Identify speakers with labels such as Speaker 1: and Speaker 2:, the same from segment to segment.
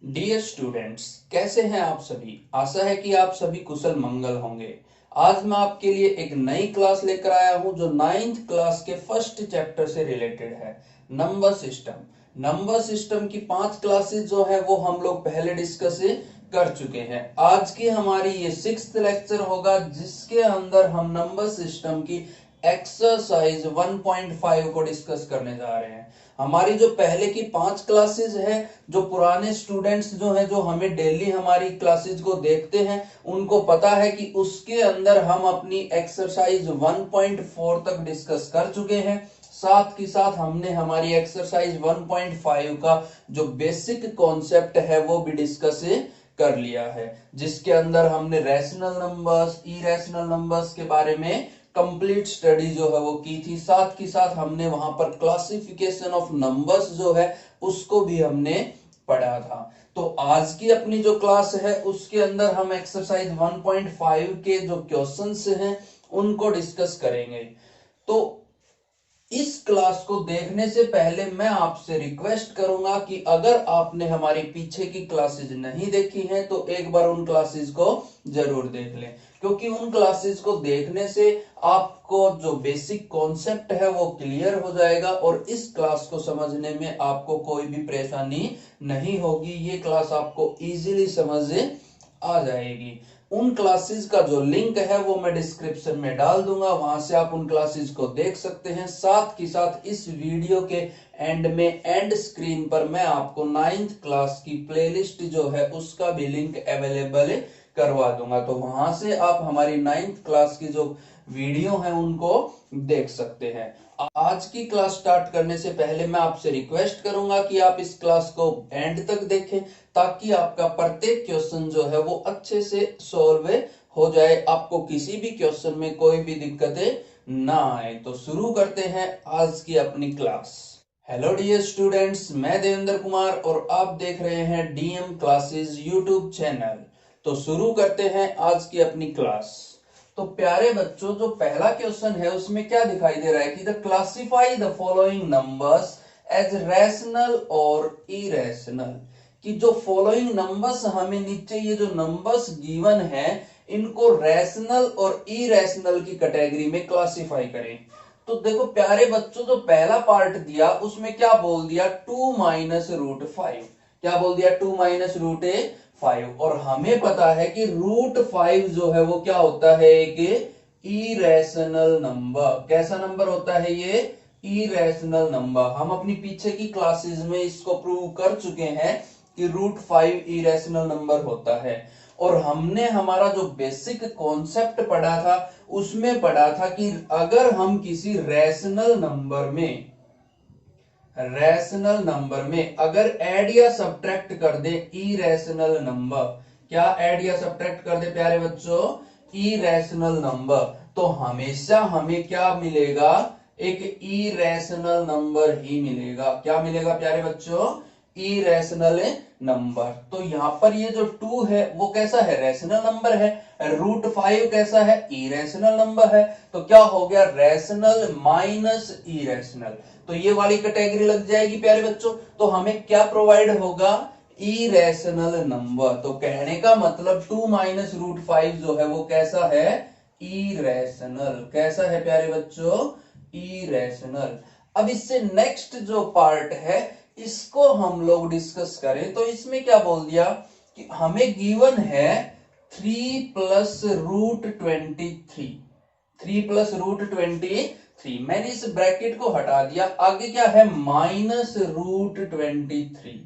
Speaker 1: Dear students, कैसे हैं आप सभी। आशा है कि आप सभी कुशल मंगल होंगे। आज मैं आपके लिए एक नई क्लास लेकर आया हूं जो नाइन्थ क्लास के फर्स्ट चैप्टर से रिलेटेड है। Number system. नंबर सिस्टम की 5 क्लासेस जो है वो हम लोग पहले डिस्कस कर चुके हैं। आज की हमारी ये 6th लेक्चर होगा जिसके अंदर हम नंबर सिस्टम की एक्सरसाइज 1.5 को डिस्कस करने जा रहे हैं। हमारी जो पहले की 5 क्लासेस है, जो पुराने स्टूडेंट्स जो हैं, जो हमें डेली हमारी क्लासेस को देखते हैं, उनको पता है कि उसके अंदर हम अपनी एक्सरसाइज 1.4 तक डिस्कस कर चुके हैं। साथ ही साथ हमने हमारी एक्सरसाइज 1.5 का जो बेसिक कॉन्सेप्ट है वो भी डिस्कस कर लिया है, जिसके अंदर हमने रैशनल नंबर्स, इरेशनल नंबर्स के बारे में कंप्लीट स्टडी जो है वो की थी। साथ ही साथ हमने वहां पर क्लासिफिकेशन ऑफ नंबर्स जो है उसको भी हमने पढ़ा था। तो आज की अपनी जो क्लास है उसके अंदर हम एक्सरसाइज 1.5 के जो क्वेश्चंस हैं उनको डिस्कस करेंगे। तो इस क्लास को देखने से पहले मैं आपसे रिक्वेस्ट करूंगा कि अगर आपने हमारी पीछे की क्लासेस नहीं देखी हैं तो एक बार उन क्लासेस को जरूर देख लें, क्योंकि उन क्लासेस को देखने से आपको जो बेसिक कॉन्सेप्ट है वो क्लियर हो जाएगा और इस क्लास को समझने में आपको कोई भी परेशानी नहीं होगी। ये क्लास आपको इजीली समझ आ जाएगी। उन क्लासेस का जो लिंक है वो मैं डिस्क्रिप्शन में डाल दूंगा, वहां से आप उन क्लासेस को देख सकते हैं। साथ ही साथ इस वीडियो के एंड में एंड स्क्रीन पर मैं आपको 9th क्लास की प्लेलिस्ट जो है उसका भी लिंक अवेलेबल करवा दूंगा, तो वहां से आप हमारी 9th क्लास की जो वीडियो है उनको देख सकते हैं। आज की क्लास स्टार्ट करने से पहले मैं आपसे रिक्वेस्ट करूंगा कि आप इस क्लास को एंड तक देखें, ताकि आपका प्रत्येक क्वेश्चन जो है वो अच्छे से सॉल्व हो जाए, आपको किसी भी क्वेश्चन में कोई भी दिक्कतें ना आए। तो शुरू करते हैं आज की अपनी क्लास। हेलो डियर स्टूडेंट्स, मैं देवेंद्र कुमार और आप देख रहे हैं डीएम क्लासेस यूट्यूब चैनल। तो शुरू करते हैं आज की अपनी क्लास। तो प्यारे बच्चों, जो पहला क्वेश्चन है उसमें क्या दिखाई दे रहा है कि the classify the following numbers as rational और इरेशनल। कि जो फॉलोइंग नंबर्स हमें नीचे ये जो नंबर्स गिवन है इनको रैशनल और इरेशनल की कैटेगरी में क्लासिफाई करें। तो देखो प्यारे बच्चों, जो पहला पार्ट दिया उसमें क्या बोल दिया, 2 - √5। क्या बोल दिया, 2 - √5। और हमें पता है कि √5 जो है वो क्या होता है, एक इरेशनल नंबर। कैसा नंबर होता है ये, इरेशनल नंबर। हम अपनी पीछे की क्लासेस में इसको प्रूव कर चुके हैं कि √5 इरेशनल नंबर होता है। और हमने हमारा जो बेसिक कॉन्सेप्ट पढ़ा था उसमें पढ़ा था कि अगर हम किसी रैशनल नंबर में अगर ऐड या सब्ट्रैक्ट कर दे इरेशनल नंबर, क्या ऐड या सब्ट्रैक्ट कर दे प्यारे बच्चों, इरेशनल नंबर, तो हमेशा हमें क्या मिलेगा, एक इरेशनल नंबर ही मिलेगा। क्या मिलेगा प्यारे बच्चों, इरेशनल नंबर। तो यहां पर ये जो 2 है वो कैसा है, रैशनल नंबर है। √5 कैसा है, इरेशनल नंबर है। तो क्या हो गया, रैशनल माइनस इरेशनल। तो ये वाली कैटेगरी लग जाएगी प्यारे बच्चों। तो हमें क्या प्रोवाइड होगा, इरेशनल नंबर। तो कहने का मतलब 2 - √5 जो है वो कैसा है, इरेशनल। कैसा है प्यारे बच्चों, इरेशनल। अब इससे नेक्स्ट जो पार्ट है इसको हम लोग डिस्कस करें तो इसमें क्या बोल दिया कि हमें गिवन है 3 + √23। 3 + √23। मैंने इस ब्रैकेट को हटा दिया, आगे क्या है, -√23।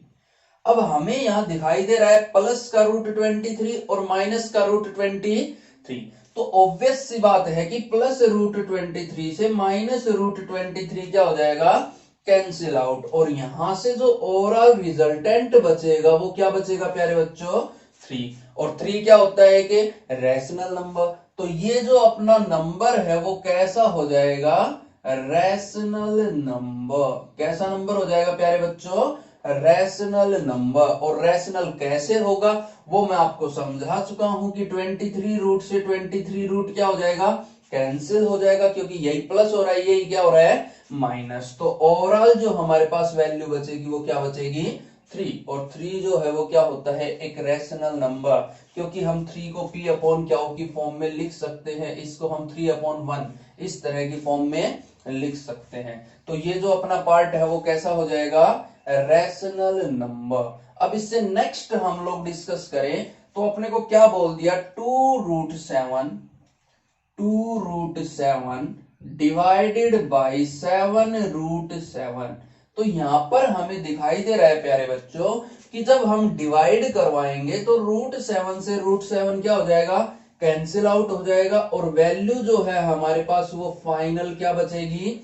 Speaker 1: अब हमें यहां दिखाई दे रहा है प्लस का √23 और माइनस का √23। तो ऑब्वियस सी बात है कि +√23 से -√23 क्या हो जाएगा, कैंसिल आउट। और यहां से जो ओवरऑल रिजल्टेंट बचेगा वो क्या बचेगा प्यारे बच्चों, 3। और 3 क्या होता है कि रैशनल नंबर। तो ये जो अपना नंबर है वो कैसा हो जाएगा, रैशनल नंबर। कैसा नंबर हो जाएगा प्यारे बच्चों, रैशनल नंबर। और रैशनल कैसे होगा वो मैं आपको समझा चुका हूं कि 23 रूट से 23 रूट क्या हो जाएगा, कैंसिल हो जाएगा, क्योंकि यही प्लस हो रहा है यही क्या हो रहा है, माइनस। तो ओवरऑल जो हमारे पास वैल्यू बचेगी वो क्या बचेगी, 3, और 3 जो है वो क्या होता है, एक रैशनल नंबर, क्योंकि हम 3 को p अपॉन क्या की फॉर्म में लिख सकते हैं, इसको हम 3 अपॉन 1 इस तरह की फॉर्म में लिख सकते हैं। तो ये जो अपना पार्ट है वो कैसा हो जाएगा, रैशनल नंबर। अब इससे नेक्स्ट हम लोग डिस्कस करें तो अपने को क्या बोल दिया, 2√7 डिवाइडेड बाई 7√7। तो यहां पर हमें दिखाई दे रहा है प्यारे बच्चों कि जब हम डिवाइड करवाएंगे तो √7 से √7 क्या हो जाएगा, कैंसिल आउट हो जाएगा, और वैल्यू जो है हमारे पास वो फाइनल क्या बचेगी,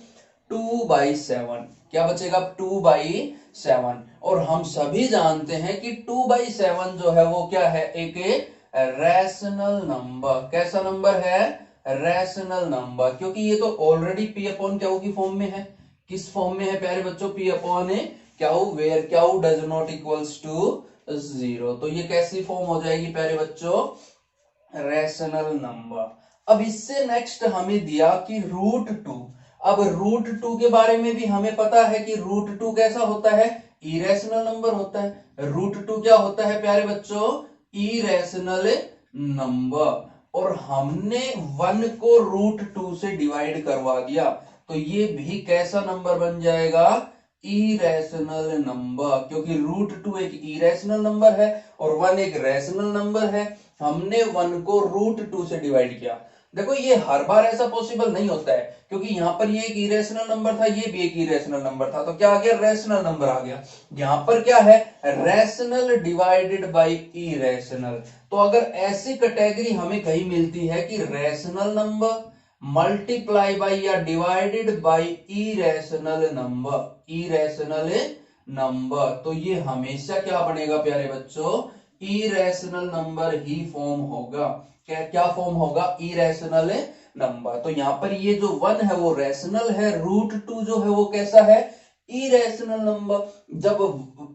Speaker 1: 2/7। क्या बचेगा, 2/7। और हम सभी जानते हैं कि 2/7 जो है वो क्या है, एक रैशनल नंबर। कैसा नंबर है, रैशनल नंबर, क्योंकि ये तो ऑलरेडी p अपॉन क्यू की फॉर्म में है। किस फॉर्म में है प्यारे बच्चों, p upon q, where q does not equals to 0। तो ये कैसी फॉर्म हो जाएगी प्यारे बच्चों, रैशनल नंबर। अब इससे नेक्स्ट हमें दिया कि √2। अब √2 के बारे में भी हमें पता है कि √2 कैसा होता है, इरेशनल नंबर होता है। √2 क्या होता है प्यारे बच्चों, इरेशनल नंबर। और हमने 1 को √2 से डिवाइड करवा दिया तो ये भी कैसा नंबर बन जाएगा, इरेशनल नंबर, क्योंकि √2 एक इरेशनल नंबर है और 1 एक रैशनल नंबर है। हमने 1 को √2 से डिवाइड किया। देखो ये हर बार ऐसा पॉसिबल नहीं होता है, क्योंकि यहां पर ये एक इरेशनल नंबर था, ये भी एक इरेशनल नंबर था, तो क्या आ गया, रैशनल नंबर आ गया। यहां पर क्या है, रैशनल डिवाइडेड बाय इरेशनल। तो अगर ऐसी कैटेगरी हमें कहीं मिलती है कि रैशनल नंबर मल्टीप्लाई बाय या डिवाइडेड बाय इरेशनल नंबर, तो ये हमेशा क्या बनेगा प्यारे बच्चों, इरेशनल नंबर ही फॉर्म होगा। क्या फॉर्म होगा, इरेशनल नंबर। तो यहां पर ये जो 1 है वो रैशनल है, √2 जो है वो कैसा है, इरेशनल नंबर। जब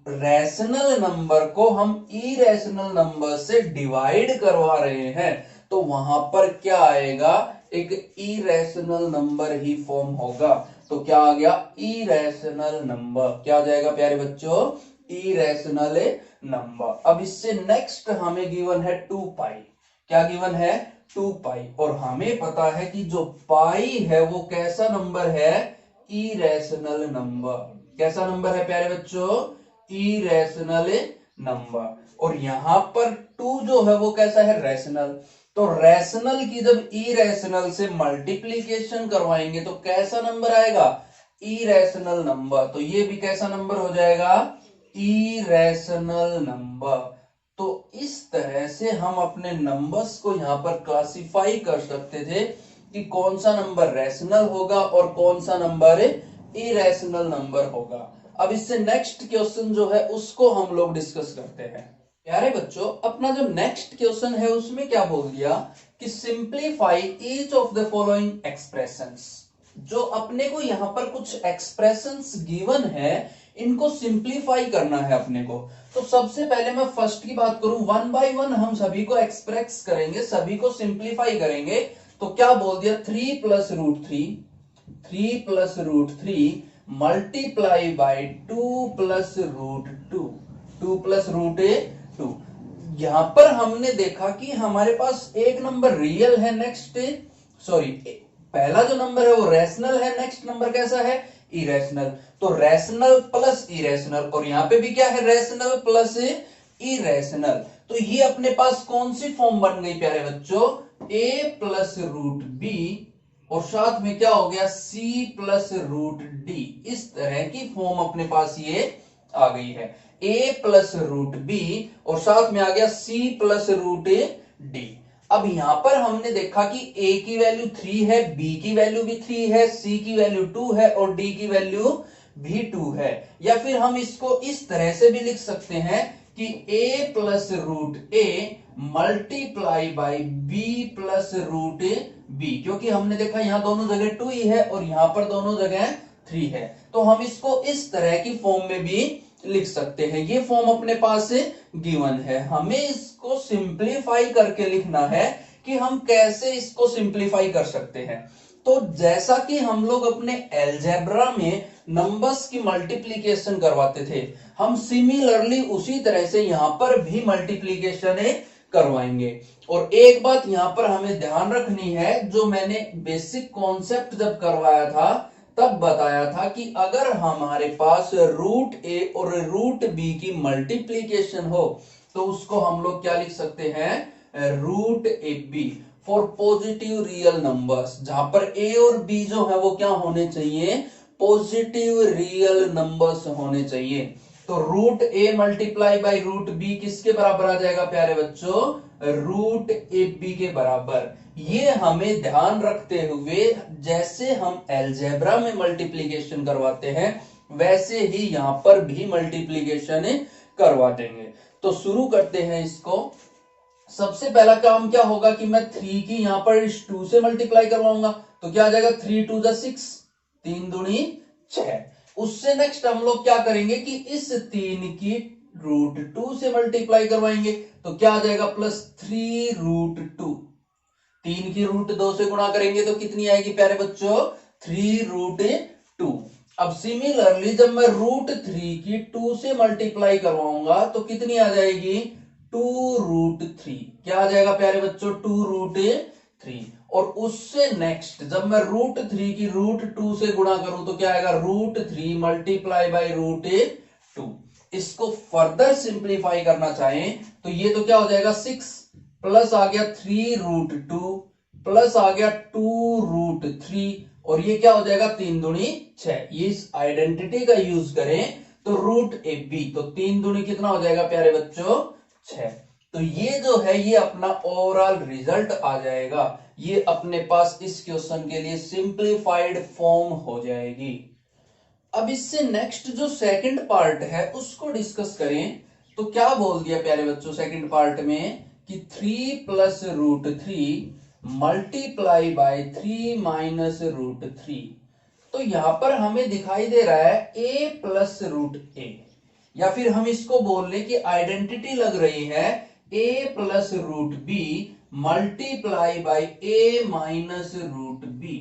Speaker 1: रैशनल नंबर को हम इरेशनल नंबर से डिवाइड करवा रहे हैं तो वहां पर क्या आएगा, एक इरेशनल नंबर ही फॉर्म होगा। तो क्या आ गया, इरेशनल नंबर। क्या आ जाएगा प्यारे बच्चों, इरेशनल नंबर। अब इससे नेक्स्ट हमें गिवन है 2π। क्या गिवन है, 2π। और हमें पता है कि जो पाई है वो कैसा नंबर है, इरेशनल नंबर। कैसा नंबर है प्यारे बच्चों, इरेशनल नंबर। और यहां पर 2 जो है वो कैसा है, रैशनल। तो रैशनल की जब इरेशनल से मल्टीप्लीकेशन करवाएंगे तो कैसा नंबर आएगा, इरेशनल नंबर। तो ये भी कैसा नंबर हो जाएगा, इरेशनल नंबर। तो इस तरह से हम अपने नंबर्स को यहां पर क्लासिफाई कर सकते थे कि कौन सा नंबर रैशनल होगा और कौन सा नंबर इरेशनल नंबर होगा। अब इससे नेक्स्ट क्वेश्चन जो है उसको हम लोग डिस्कस करते हैं। प्यारे बच्चों, अपना जो नेक्स्ट क्वेश्चन है उसमें क्या बोल दिया कि simplify each of the following expressions. जो अपने को यहां पर कुछ एक्सप्रेशंस गिवन है, इनको सिंप्लीफाई करना है अपने को। तो सबसे पहले मैं फर्स्ट की बात करूं, 1 बाय 1 हम सभी को एक्सप्रेस करेंगे, सभी को सिंप्लीफाई करेंगे। तो क्या बोल दिया, 3 plus root three multiply by 2 plus √2, 2 plus √2। यहां पर हमने देखा कि हमारे पास एक नंबर रियल है, नेक्स्ट सॉरी पहला जो नंबर है वो रैशनल है, नेक्स्ट नंबर कैसा है, इरेशनल। तो रैशनल प्लस इरेशनल, और यहां पे भी क्या है, रैशनल प्लस इरेशनल। तो ये अपने पास कौन सी फॉर्म बन गई प्यारे बच्चों, a प्लस √b, और साथ में क्या हो गया, c प्लस √d। इस तरह की फॉर्म अपने पास ये आ गई है, a प्लस √b और साथ में आ गया c प्लस √d। अब यहां पर हमने देखा कि a की वैल्यू 3 है, b की वैल्यू भी 3 है, c की वैल्यू 2 है और d की वैल्यू भी 2 है। या फिर हम इसको इस तरह से भी लिख सकते हैं कि a plus √a multiply by b plus √b, क्योंकि हमने देखा यहां दोनों जगह 2 ही है और यहां पर दोनों जगह 3 है। तो हम इसको इस तरह की फॉर्म में भी लिख सकते हैं। ये फॉर्म अपने पास गिवन है, हमें इसको सिंप्लीफाई करके लिखना है कि हम कैसे इसको सिंप्लीफाई कर सकते हैं। तो जैसा कि हम लोग अपने अलजेब्रा में नंबर्स की मल्टीप्लिकेशन करवाते थे, हम सिमिलरली उसी तरह से यहां पर भी मल्टीप्लीकेशन करवाएंगे। और एक बात यहां पर हमें ध्यान रखनी है, जो मैंने बेसिक कॉन्सेप्ट जब करवाया था तब बताया था कि अगर हमारे पास रूट ए और रूट बी की मल्टीप्लीकेशन हो तो उसको हम लोग क्या लिख सकते हैं, root a b for positive real numbers, जहां पर ए और बी जो है वो क्या होने चाहिए, पॉजिटिव रियल नंबर्स होने चाहिए। तो root a multiply by root b किसके बराबर आ जाएगा प्यारे बच्चों, रूट ए बी के बराबर। ये हमें ध्यान रखते हुए जैसे हम अलजेब्रा में मल्टीप्लीकेशन करवाते हैं वैसे ही यहां पर भी मल्टीप्लीकेशन करवा देंगे। तो शुरू करते हैं इसको। सबसे पहला काम क्या होगा कि मैं 3 की यहां पर इस 2 से मल्टीप्लाई करवाऊंगा, तो क्या आ जाएगा 3 2 6, 3 दूनी 6। उससे नेक्स्ट हम लोग क्या करेंगे कि इस 3 की रूट 2 से मल्टीप्लाई करवाएंगे, तो क्या आ जाएगा +3 रूट 2। 3 की रूट 2 से गुणा करेंगे तो कितनी आएगी प्यारे बच्चों, 3 रूट 2। अब सिमिलरली जब मैं रूट 3 की 2 से मल्टीप्लाई करवाऊंगा तो कितनी आ जाएगी, 2 रूट 3। क्या आ जाएगा प्यारे बच्चों, 2 रूट 3। और उससे नेक्स्ट जब मैं रूट 3 की रूट 2 से गुणा करूं तो क्या आएगा, रूट 3 मल्टीप्लाई बाई रूट 2। इसको फर्दर सिंप्लीफाई करना चाहें तो ये तो क्या हो जाएगा 6 प्लस आ गया 3 रूट 2 प्लस आ गया 2 रूट 3 और ये क्या हो जाएगा 3 दूनी 6। ये इस आइडेंटिटी का यूज करें तो रूट ए बी, तो 3 दूनी कितना हो जाएगा प्यारे बच्चों 6। तो ये जो है ये अपना ओवरऑल रिजल्ट आ जाएगा। ये अपने पास इस क्वेश्चन के लिए सिंप्लीफाइड फॉर्म हो जाएगी। अब इससे नेक्स्ट जो सेकंड पार्ट है उसको डिस्कस करें तो क्या बोल दिया प्यारे बच्चों सेकंड पार्ट में कि 3 plus root 3 multiply by 3 minus root 3। तो यहां पर हमें दिखाई दे रहा है a प्लस रूट ए, या फिर हम इसको बोल लें कि आइडेंटिटी लग रही है a plus root b multiply by a minus root b.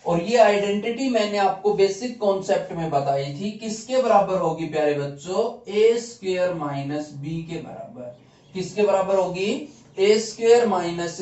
Speaker 1: और ये आइडेंटिटी मैंने आपको बेसिक कॉन्सेप्ट में बताई थी, किसके बराबर होगी प्यारे बच्चों, ए स्क्वेयर माइनस बी के बराबर। किसके बराबर होगी, ए स्क्वेयर माइनस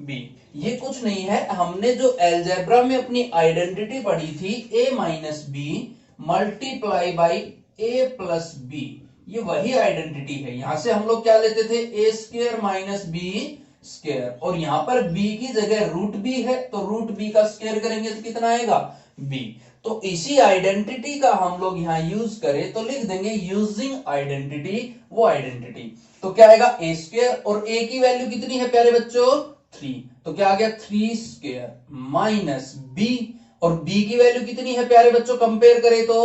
Speaker 1: बी। ये कुछ नहीं है, हमने जो अलजेब्रा में अपनी आइडेंटिटी पढ़ी थी a minus b multiply by a plus b, ये वही आइडेंटिटी है। यहां से हम लोग क्या लेते थे, ए स्क्वेयर माइनस बी स्क्वेयर, और यहां पर b की जगह रूट b है तो रूट b का स्क्वायर करेंगे तो कितना आएगा b। तो इसी आइडेंटिटी का हम लोग यहां यूज करें तो लिख देंगे यूजिंग आइडेंटिटी, वो आइडेंटिटी। तो क्या आएगा ए स्क्वायर, और a की वैल्यू कितनी है प्यारे बच्चों 3, तो क्या आ गया 3 स्क्वायर माइनस b, और b की वैल्यू कितनी है प्यारे बच्चों, कंपेयर करें तो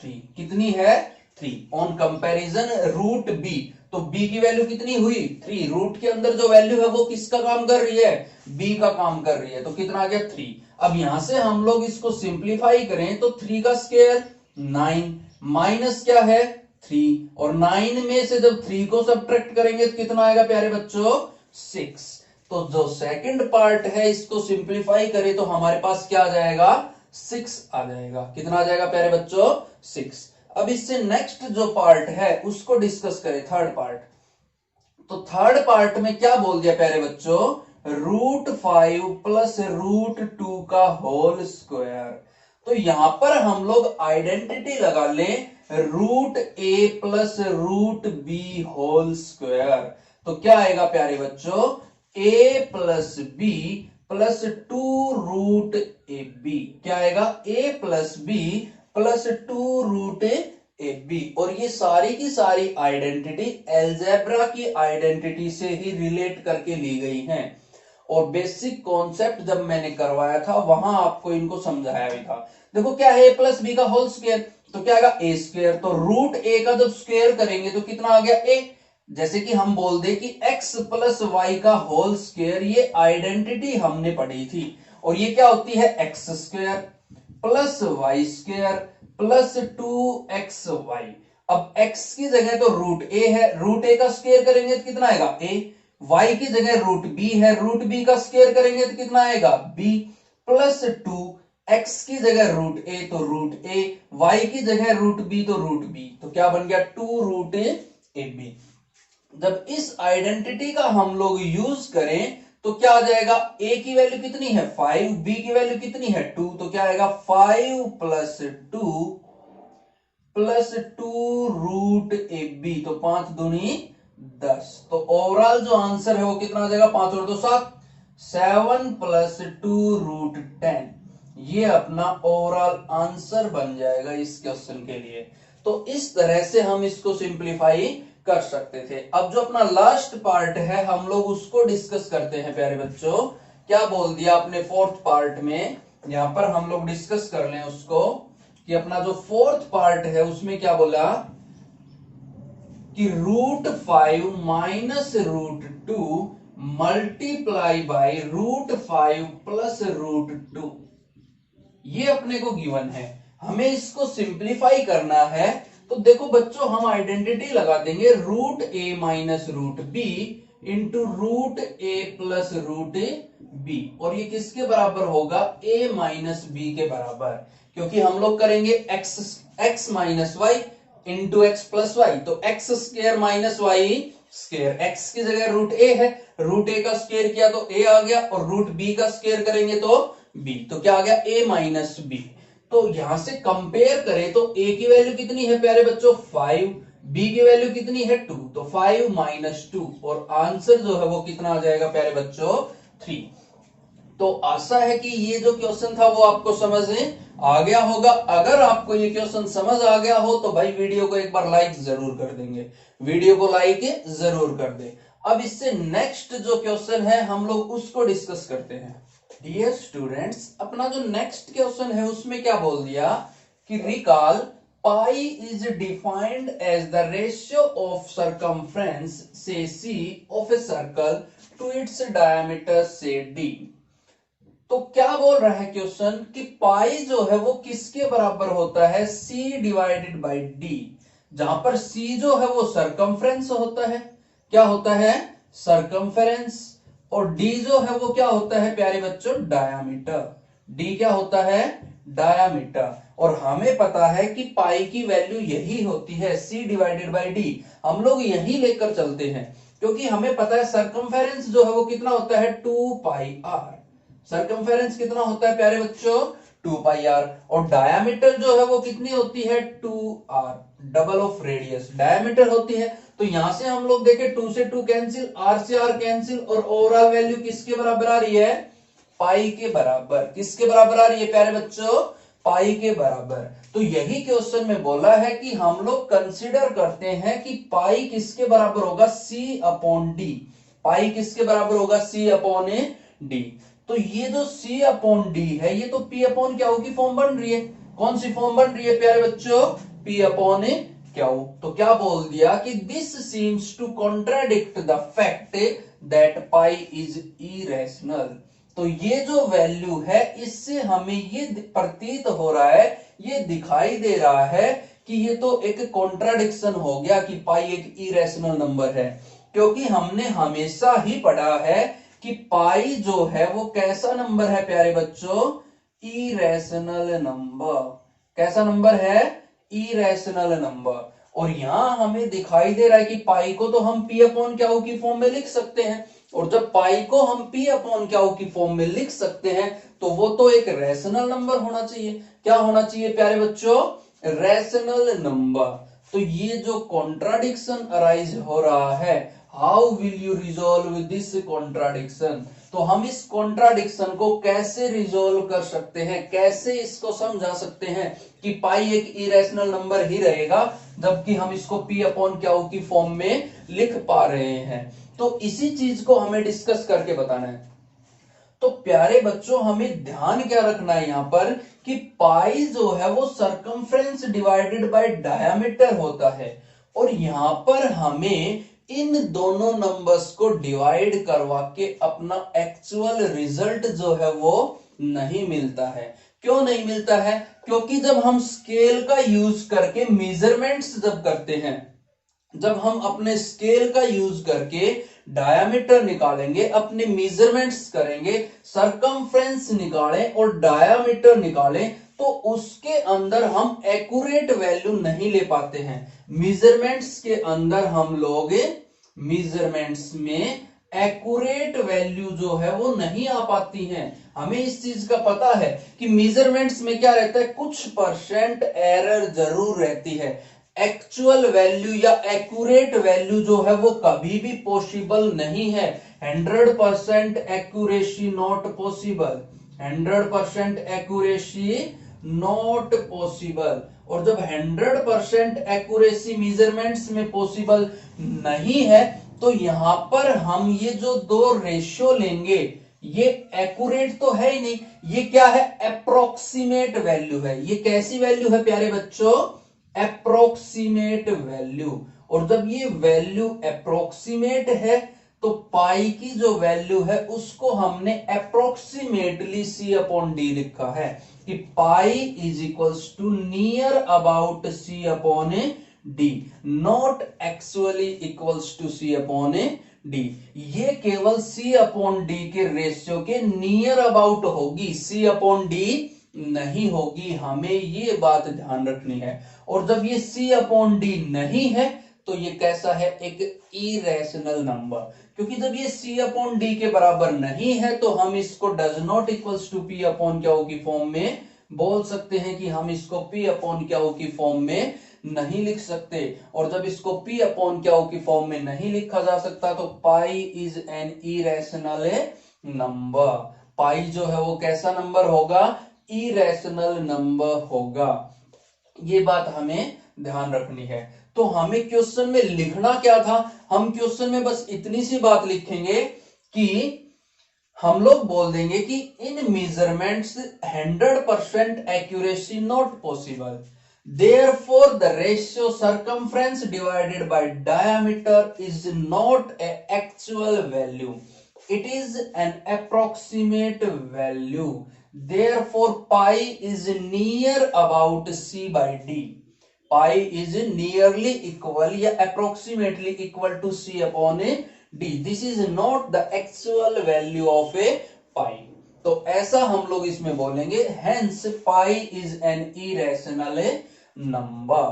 Speaker 1: 3, कितनी है 3 ऑन कंपैरिजन रूट b। तो b की वैल्यू कितनी हुई 3, रूट के अंदर जो वैल्यू है वो किसका काम कर रही है, b का काम कर रही है, तो कितना आ गया 3। अब यहां से हम लोग इसको सिंप्लीफाई करें तो 3 का स्क्वायर 9 माइनस क्या है 3, और 9 में से जब 3 को सब्ट्रैक्ट करेंगे तो कितना आएगा प्यारे बच्चों 6। तो जो सेकंड पार्ट है इसको सिंप्लीफाई करें तो हमारे पास क्या आ जाएगा 6 आ जाएगा। कितना आ जाएगा प्यारे बच्चों 6। अब इससे नेक्स्ट जो पार्ट है उसको डिस्कस करें, थर्ड पार्ट। तो थर्ड पार्ट में क्या बोल दिया प्यारे बच्चों, √5 प्लस √2 का होल स्क्वायर। तो यहां पर हम लोग आइडेंटिटी लगा लें √a plus √b whole square. तो क्या आएगा प्यारे बच्चों, a plus b plus 2√ab। क्या आएगा a plus b plus 2√ab। और ये सारी की सारी आइडेंटिटी अलजेब्रा की आइडेंटिटी से ही रिलेट करके ली गई हैं, और बेसिक कॉन्सेप्ट जब मैंने करवाया था वहां आपको इनको समझाया भी था। देखो क्या है a प्लस बी का होल स्क्वायर, तो क्या आएगा a स्क्वायर, तो रूट a का जब स्क्वायर करेंगे तो कितना आ गया a। जैसे कि हम बोल दे कि x प्लस वाई का होल स्क्वायर, ये आइडेंटिटी हमने पढ़ी थी, और ये क्या होती है x square plus y square plus 2xy। अब x की जगह तो रूट a है, रूट a का स्क्वायर करेंगे तो कितना आएगा a, y की जगह रूट b है, रूट b का स्क्वायर करेंगे तो कितना आएगा b प्लस 2 x की जगह रूट ए तो रूट ए, y की जगह रूट बी तो रूट बी, तो क्या बन गया 2 रूट ए बी। जब इस आइडेंटिटी का हम लोग यूज करें तो क्या आ जाएगा, a की वैल्यू कितनी है 5, b की वैल्यू कितनी है 2, तो क्या आएगा 5 plus two root a b, तो 5 दूनी 10। तो ओवरऑल जो आंसर है वो कितना आ जाएगा, 5 और 2 7, 7 प्लस 2 रूट 10। ये अपना ओवरऑल आंसर बन जाएगा इस क्वेश्चन के लिए। तो इस तरह से हम इसको सिंप्लीफाई कर सकते थे। अब जो अपना लास्ट पार्ट है हम लोग उसको डिस्कस करते हैं प्यारे बच्चों। क्या बोल दिया अपने फोर्थ पार्ट में, यहां पर हम लोग डिस्कस कर लें उसको, कि अपना जो फोर्थ पार्ट है उसमें क्या बोला कि √5 माइनस √2 मल्टीप्लाई बाई √5 प्लस √2, ये अपने को गिवन है। हमें इसको सिंप्लीफाई करना है। तो देखो बच्चों हम आइडेंटिटी लगा देंगे root a minus root b into root a plus root b, और ये किसके बराबर होगा, a माइनस बी के बराबर, क्योंकि हम लोग करेंगे x minus y into x plus y, तो x square minus y square, x की जगह रूट ए है, रूट ए का स्क्र किया तो a आ गया, और रूट बी का स्क्र करेंगे तो b, तो क्या आ गया a माइनस बी। तो यहां से कंपेयर करें तो a की वैल्यू कितनी है प्यारे बच्चों 5, b की वैल्यू कितनी है 2, तो 5 माइनस 2, और आंसर जो है वो कितना आ जाएगा प्यारे बच्चों 3। तो आशा है कि ये जो क्वेश्चन था वो आपको समझ में आ गया होगा। अगर आपको ये क्वेश्चन समझ आ गया हो तो भाई वीडियो को एक बार लाइक जरूर कर देंगे, वीडियो को लाइक जरूर कर दे। अब इससे नेक्स्ट जो क्वेश्चन है हम लोग उसको डिस्कस करते हैं। डियर स्टूडेंट्स, अपना जो नेक्स्ट क्वेश्चन है उसमें क्या बोल दिया कि recall pi is defined as the ratio of circumference से C of a circle to its diameter से डी। तो क्या बोल रहा है क्वेश्चन कि पाई जो है वो किसके बराबर होता है, सी डिवाइडेड बाई डी, जहां पर सी जो है वो सरकमफ्रेंस होता है, क्या होता है सरकमफ्रेंस, और डी जो है वो क्या होता है प्यारे बच्चों डायामीटर, डी क्या होता है डायामीटर। और हमें पता है कि पाई की वैल्यू यही होती है सी डिवाइडेड बाई डी, हम लोग यही लेकर चलते हैं क्योंकि हमें पता है सरकमफेरेंस जो है वो कितना होता है 2 पाई आर, सरकमफेरेंस कितना होता है प्यारे बच्चों 2 पाई आर, और डायामीटर जो है वो कितनी होती है 2 r, double of radius diameter होती है। तो यहां से हम लोग देखें 2 से 2 कैंसिल, आर से आर कैंसिल, और ओवरऑल वैल्यू किसके बराबर आ रही है पाई के बराबर, किसके बराबर आ रही है प्यारे बच्चों पाई के बराबर। तो यही क्वेश्चन में बोला है कि हम लोग कंसीडर करते हैं कि पाई किसके बराबर होगा सी अपॉन डी, पाई किसके बराबर होगा सी अपॉन डी। तो ये जो C अपॉन डी है ये तो P अपॉन क्या की फॉर्म बन रही है, कौन सी फॉर्म बन रही है प्यारे बच्चों P अपॉन क्या। तो क्या बोल दिया कि this seems to contradict the fact that pi is irrational. तो ये जो वैल्यू है इससे हमें ये प्रतीत हो रहा है, ये दिखाई दे रहा है कि ये तो एक कॉन्ट्राडिक्शन हो गया कि पाई एक इरेशनल नंबर है, क्योंकि हमने हमेशा ही पढ़ा है कि पाई जो है वो कैसा नंबर है प्यारे बच्चों इरेशनल नंबर, कैसा नंबर है इरेशनल नंबर। और यहां हमें दिखाई दे रहा है कि पाई को तो हम P अपॉन क्या की फॉर्म में लिख सकते हैं, और जब पाई को हम P अपॉन क्या की फॉर्म में लिख सकते हैं तो वो तो एक रैशनल नंबर होना चाहिए, क्या होना चाहिए प्यारे बच्चों रैशनल नंबर। तो ये जो कॉन्ट्राडिक्शन अराइज हो रहा है, how will you resolve this contradiction, तो हम इस कॉन्ट्राडिक्शन को कैसे रिजोल्व कर सकते हैं, कैसे इसको समझा सकते हैं कि पाई एक इरेशनल नंबर ही रहेगा जबकि हम इसको P अपॉन क्या की फॉर्म में लिख पा रहे हैं। तो इसी चीज को हमें डिस्कस करके बताना है। तो प्यारे बच्चों हमें ध्यान क्या रखना है यहां पर कि पाई जो है वो सरकमफ्रेंस डिवाइडेड बाय डायामीटर होता है, और यहां पर हमें इन दोनों नंबर्स को डिवाइड करवा के अपना एक्चुअल रिजल्ट जो है वो नहीं मिलता है। क्यों नहीं मिलता है, क्योंकि जब हम स्केल का यूज करके मेजरमेंट्स जब करते हैं, जब हम अपने स्केल का यूज करके डायामीटर निकालेंगे, अपने मेजरमेंट्स करेंगे, सरकमफ्रेंस निकालें और डायामीटर निकालें, तो उसके अंदर हम एक्यूरेट वैल्यू नहीं ले पाते हैं। मेजरमेंट्स के अंदर हम लोग मेजरमेंट्स में एक्यूरेट वैल्यू जो है वो नहीं आ पाती हैं। हमें इस चीज का पता है कि मेजरमेंट्स में क्या रहता है, कुछ परसेंट एरर जरूर रहती है। एक्चुअल वैल्यू या एक्यूरेट वैल्यू जो है वो कभी भी पॉसिबल नहीं है। 100% accuracy not possible, 100% accuracy not possible. और जब 100% एक्यूरेसी मेजरमेंट्स में पॉसिबल नहीं है, तो यहां पर हम ये जो दो रेशियो लेंगे, ये एक्यूरेट तो है ही नहीं, ये क्या है, अप्रोक्सीमेट वैल्यू है। ये कैसी वैल्यू है प्यारे बच्चों, अप्रोक्सीमेट वैल्यू। और जब ये वैल्यू अप्रोक्सीमेट है, तो पाई की जो वैल्यू है उसको हमने अप्रोक्सीमेटली C/D लिखा है कि pi is equals to near about C/D, not actually equals to C/D। ये केवल C/D के रेशियो के नियर अबाउट होगी, C/D नहीं होगी। हमें ये बात ध्यान रखनी है। और जब ये C/D नहीं है, तो ये कैसा है, एक इरेशनल नंबर। क्योंकि जब ये C/D के बराबर नहीं है, तो हम इसको does not equals to P/Q की फॉर्म में बोल सकते हैं कि हम इसको P/Q की फॉर्म में नहीं लिख सकते। और जब इसको P/Q की फॉर्म में नहीं लिखा जा सकता, तो pi is an irrational number. Pi जो है वो कैसा नंबर होगा, इरेशनल नंबर होगा। ये बात हमें ध्यान रखनी है। तो हमें क्वेश्चन में लिखना क्या था, हम क्वेश्चन में बस इतनी सी बात लिखेंगे कि हम लोग बोल देंगे कि in measurements 100% accuracy not possible, therefore the ratio circumference divided by diameter is not an actual value, it is an approximate value, therefore pi is near about C/D, pi is nearly equal या approximately equal to C/D, this is not the actual value of a pi। तो ऐसा हम लोग इसमें बोलेंगे, hence pi is an irrational number.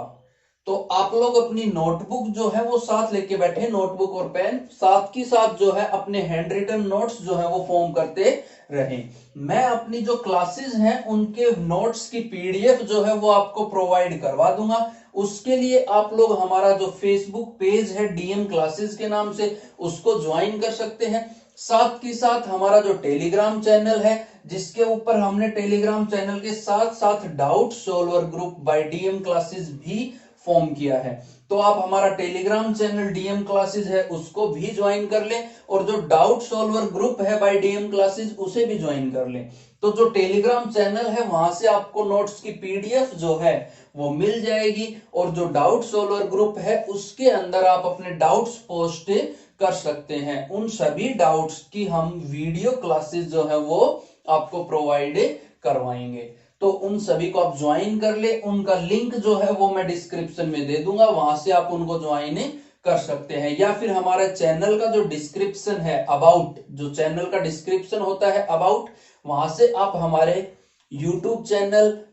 Speaker 1: तो आप लोग अपनी नोटबुक जो है वो साथ लेके बैठे, नोटबुक और पेन, साथ की साथ जो है अपने हैंड रिटन नोट्स जो है वो फॉर्म करते रहें। मैं अपनी जो क्लासेस हैं उनके नोट्स की पीडीएफ जो है वो आपको प्रोवाइड करवा दूंगा। उसके लिए आप लोग हमारा जो फेसबुक पेज है DM क्लासेस के नाम से, उसको ज्वाइन कर सकते हैं। साथ के साथ हमारा जो टेलीग्राम चैनल है, जिसके ऊपर हमने टेलीग्राम चैनल के साथ साथ doubt solver group by DM classes भी फॉर्म किया है, तो आप हमारा टेलीग्राम चैनल DM क्लासेस है उसको भी ज्वाइन कर लें, और जो डाउट सॉल्वर ग्रुप है बाय DM क्लासेस उसे भी ज्वाइन कर लें। तो जो टेलीग्राम चैनल है वहां से आपको नोट्स की पीडीएफ जो है वो मिल जाएगी, और जो डाउट सॉल्वर ग्रुप है उसके अंदर आप अपने डाउट्स पोस्ट कर सकते हैं। उन सभी डाउट्स की हम वीडियो क्लासेस जो है वो आपको प्रोवाइड करवाएंगे। तो उन सभी को आप ज्वाइन कर ले, उनका लिंक जो है वो मैं डिस्क्रिप्शन में दे दूंगा, वहां से आप उनको ज्वाइन कर सकते हैं। या फिर हमारा चैनल का जो डिस्क्रिप्शन है अबाउट, जो चैनल का डिस्क्रिप्शन होता है अबाउट, वहां से आप हमारे यूट्यूब चैनल,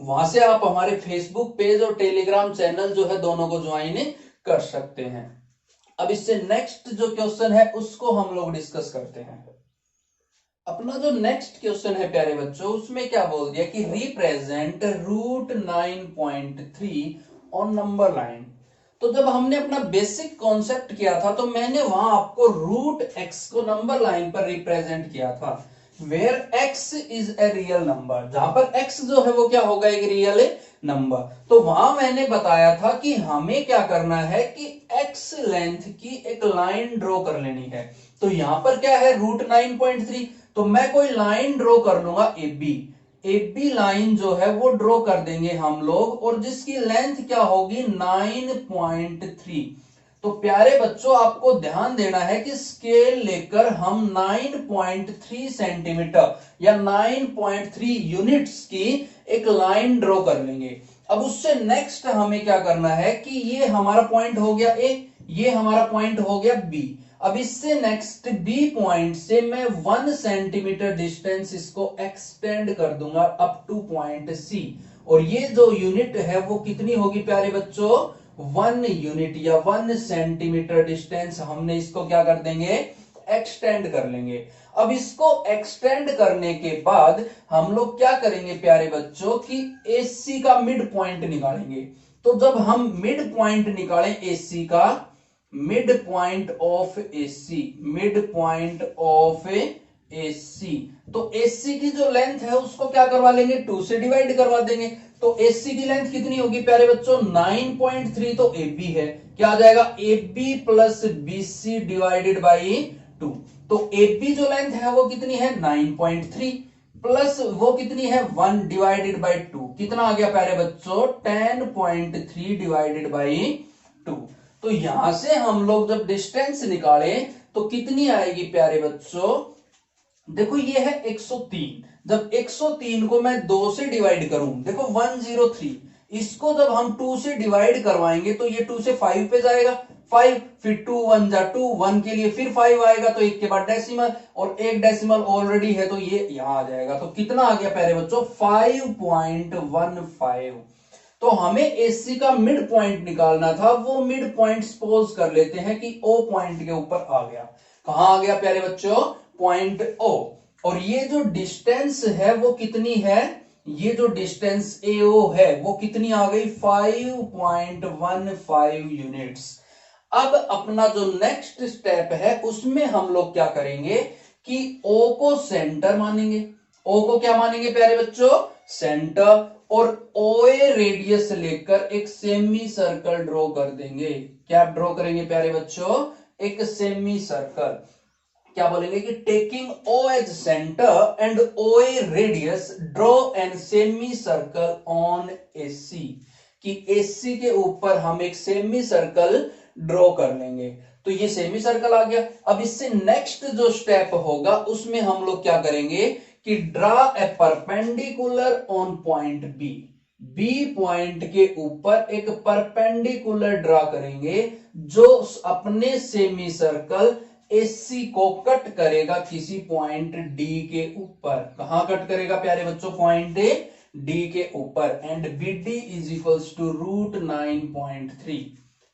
Speaker 1: वहां से आप हमारे फेसबुक पेज और टेलीग्राम चैनल जो है दोनों को ज्वाइन कर सकते हैं। अब इससे नेक्स्ट जो क्वेश्चन है उसको हम लोग डिस्कस करते हैं। अपना जो नेक्स्ट क्वेश्चन है प्यारे बच्चों, उसमें क्या बोल दिया कि रिप्रेजेंट √9.3 ऑन नंबर लाइन। तो जब हमने अपना बेसिक कॉन्सेप्ट किया था, तो मैंने वहां आपको √x को नंबर लाइन पर रिप्रेजेंट किया था, where x is a real number, जहां पर x जो है वो क्या होगा, एक रियल नंबर। तो वहां मैंने बताया था कि हमें क्या करना है कि x लेंथ की एक लाइन ड्रॉ कर लेनी है। तो यहां पर क्या है, √9.3, तो मैं कोई लाइन ड्रॉ कर लूंगा AB लाइन जो है वो ड्रॉ कर देंगे हम लोग, और जिसकी लेंथ क्या होगी 9.3। तो प्यारे बच्चों आपको ध्यान देना है कि स्केल लेकर हम 9.3 सेंटीमीटर या 9.3 यूनिट्स की एक लाइन ड्रॉ कर लेंगे। अब उससे नेक्स्ट हमें क्या करना है कि ये हमारा पॉइंट हो गया A, ये हमारा पॉइंट हो गया बी। अब इससे नेक्स्ट बी पॉइंट से मैं 1 सेंटीमीटर डिस्टेंस इसको एक्सटेंड कर दूंगा अप टू पॉइंट सी, और ये जो यूनिट है वो कितनी होगी प्यारे बच्चों, 1 यूनिट या 1 सेंटीमीटर डिस्टेंस हमने इसको क्या कर देंगे, एक्सटेंड कर लेंगे। अब इसको एक्सटेंड करने के बाद हम लोग क्या करेंगे प्यारे बच्चों कि एसी का मिड पॉइंट निकालेंगे। तो जब हम मिड पॉइंट निकालें एसी का, mid point of AC, mid point of AC, तो एसी की जो लेंथ है उसको क्या करवा लेंगे, 2 से डिवाइड करवा देंगे। तो एसी की लेंथ कितनी होगी प्यारे बच्चों, 9.3, तो एबी है, क्या आ जाएगा, AB plus BC divided by 2। तो एबी जो लेंथ है वो कितनी है, 9.3 प्लस वो कितनी है, 1 डिवाइडेड बाई 2, कितना आ गया प्यारे बच्चों, 10.3 डिवाइडेड बाई 2। तो यहां से हम लोग जब डिस्टेंस निकाले तो कितनी आएगी प्यारे बच्चों, देखो ये है 103, जब 103 को मैं 2 से डिवाइड करूं, देखो 103, इसको जब हम 2 से डिवाइड करवाएंगे तो ये 2 से 5 पे जाएगा, 5, फिर 2 1 जा 2, 1 के लिए फिर 5 आएगा, तो एक के बाद डेसिमल, और एक डेसिमल ऑलरेडी है तो ये यहां आ जाएगा। तो कितना आ गया प्यारे बच्चों, 5.15। तो हमें एसी का मिड पॉइंट निकालना था, वो मिड पॉइंट सपोज कर लेते हैं कि ओ पॉइंट के ऊपर आ गया। कहां आ गया प्यारे बच्चों, पॉइंट ओ। और ये जो डिस्टेंस है वो कितनी है, ये जो डिस्टेंस एओ है वो कितनी आ गई, 5.15 यूनिट्स। अब अपना जो नेक्स्ट स्टेप है उसमें हम लोग क्या करेंगे कि ओ को सेंटर मानेंगे। ओ को क्या मानेंगे प्यारे बच्चों, सेंटर, और ओए रेडियस लेकर एक सेमी सर्कल ड्रॉ कर देंगे। क्या ड्रॉ करेंगे प्यारे बच्चों, एक सेमी सर्कल। क्या बोलेंगे कि taking O as centre and OA radius draw a semi circle on AC, कि एसी के ऊपर हम एक सेमी सर्कल ड्रॉ कर लेंगे। तो ये सेमी सर्कल आ गया। अब इससे नेक्स्ट जो स्टेप होगा उसमें हम लोग क्या करेंगे कि draw a perpendicular on point B, B point के ऊपर एक परपेंडिकुलर ड्रा करेंगे जो अपने सेमी सर्कल एसी को कट करेगा किसी पॉइंट डी के ऊपर। कहां कट करेगा प्यारे बच्चों, पॉइंट डी के ऊपर। And B D is equals to √9.3,